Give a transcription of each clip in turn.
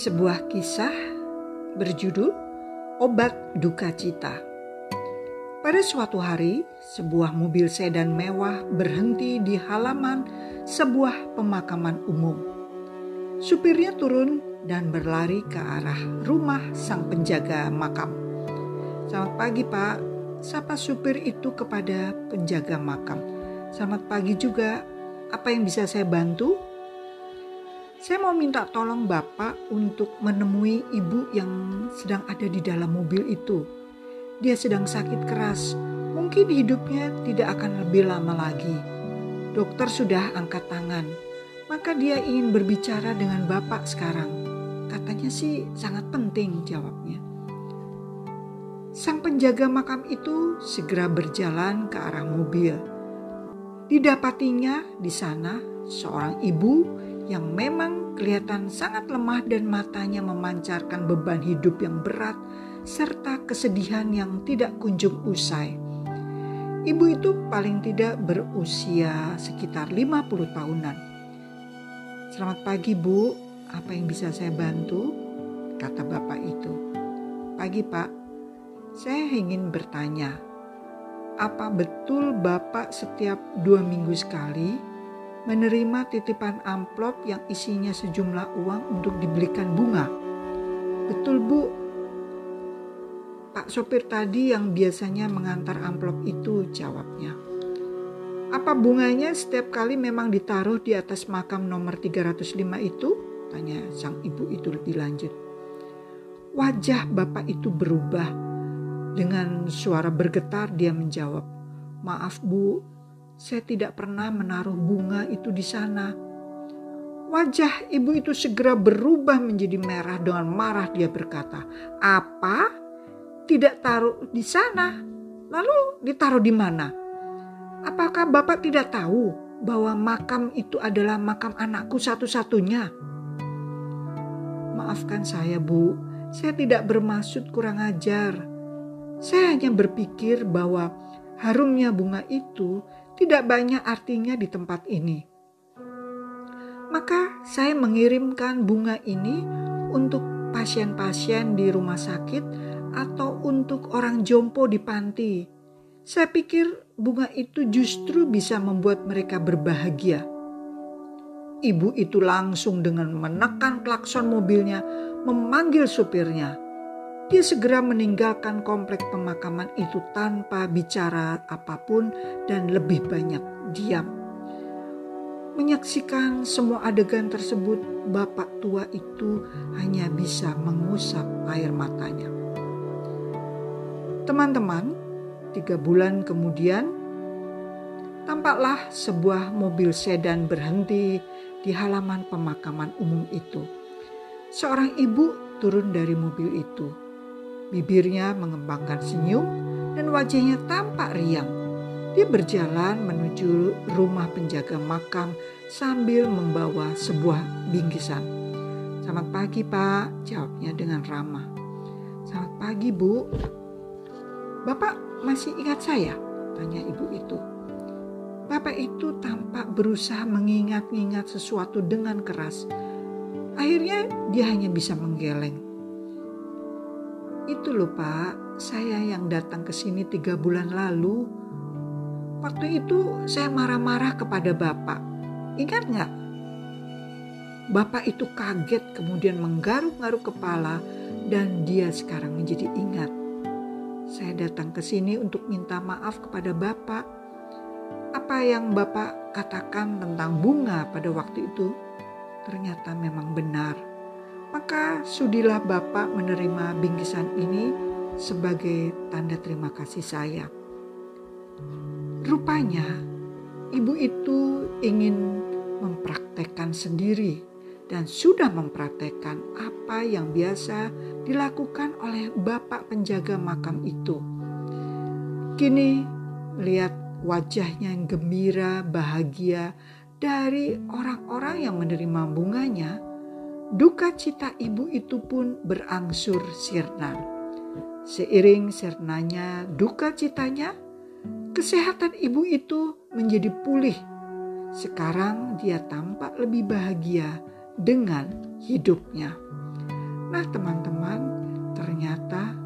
Sebuah kisah berjudul Obat Duka Cita. Pada suatu hari, sebuah mobil sedan mewah berhenti di halaman sebuah pemakaman umum. Supirnya turun dan berlari ke arah rumah sang penjaga makam. "Selamat pagi, Pak," sapa supir itu kepada penjaga makam. "Selamat pagi juga. Apa yang bisa saya bantu?" "Saya mau minta tolong Bapak untuk menemui ibu yang sedang ada di dalam mobil itu. Dia sedang sakit keras. Mungkin hidupnya tidak akan lebih lama lagi. Dokter sudah angkat tangan. Maka dia ingin berbicara dengan Bapak sekarang. Katanya sih sangat penting," jawabnya. Sang penjaga makam itu segera berjalan ke arah mobil. Didapatinya di sana seorang ibu yang memang kelihatan sangat lemah dan matanya memancarkan beban hidup yang berat serta kesedihan yang tidak kunjung usai. Ibu itu paling tidak berusia sekitar 50 tahunan. "Selamat pagi, Bu. Apa yang bisa saya bantu?" kata bapak itu. "Pagi, Pak. Saya ingin bertanya, apa betul Bapak setiap 2 minggu sekali menerima titipan amplop yang isinya sejumlah uang untuk dibelikan bunga?" "Betul, Bu. Pak sopir tadi yang biasanya mengantar amplop itu," jawabnya. "Apa bunganya setiap kali memang ditaruh di atas makam nomor 305 itu?" tanya sang ibu itu lebih lanjut. Wajah bapak itu berubah. Dengan suara bergetar dia menjawab, "Maaf, Bu, saya tidak pernah menaruh bunga itu di sana." Wajah ibu itu segera berubah menjadi merah. Dengan marah dia berkata, "Apa? Tidak taruh di sana? Lalu ditaruh di mana? Apakah Bapak tidak tahu bahwa makam itu adalah makam anakku satu-satunya?" "Maafkan saya, Bu. Saya tidak bermaksud kurang ajar. Saya hanya berpikir bahwa harumnya bunga itu tidak banyak artinya di tempat ini. Maka saya mengirimkan bunga ini untuk pasien-pasien di rumah sakit atau untuk orang jompo di panti. Saya pikir bunga itu justru bisa membuat mereka berbahagia." Ibu itu langsung dengan menekan klakson mobilnya memanggil supirnya. Dia segera meninggalkan komplek pemakaman itu tanpa bicara apapun dan lebih banyak diam. Menyaksikan semua adegan tersebut, bapak tua itu hanya bisa mengusap air matanya. Teman-teman, 3 bulan kemudian, tampaklah sebuah mobil sedan berhenti di halaman pemakaman umum itu. Seorang ibu turun dari mobil itu. Bibirnya mengembangkan senyum dan wajahnya tampak riang. Dia berjalan menuju rumah penjaga makam sambil membawa sebuah bingkisan. "Selamat pagi, Pak," jawabnya dengan ramah. "Selamat pagi, Bu. Bapak masih ingat saya?" tanya ibu itu. Bapak itu tampak berusaha mengingat-ingat sesuatu dengan keras. Akhirnya dia hanya bisa menggeleng. "Itu loh, Pak, saya yang datang ke sini 3 bulan lalu. Waktu itu saya marah-marah kepada Bapak. Ingat nggak?" Bapak itu kaget kemudian menggaruk-garuk kepala dan dia sekarang menjadi ingat. "Saya datang ke sini untuk minta maaf kepada Bapak. Apa yang Bapak katakan tentang bunga pada waktu itu ternyata memang benar. Maka sudilah Bapak menerima bingkisan ini sebagai tanda terima kasih saya." Rupanya ibu itu ingin mempraktekkan sendiri dan sudah mempraktekkan apa yang biasa dilakukan oleh bapak penjaga makam itu. Kini melihat wajahnya yang gembira, bahagia dari orang-orang yang menerima bunganya, duka cita ibu itu pun berangsur sirna. Seiring sirnanya duka citanya, kesehatan ibu itu menjadi pulih. Sekarang dia tampak lebih bahagia dengan hidupnya. Nah teman-teman, ternyata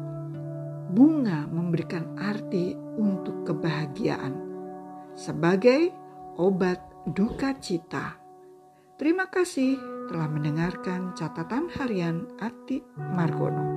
bunga memberikan arti untuk kebahagiaan sebagai obat duka cita. Terima kasih telah mendengarkan catatan harian Ati Margono.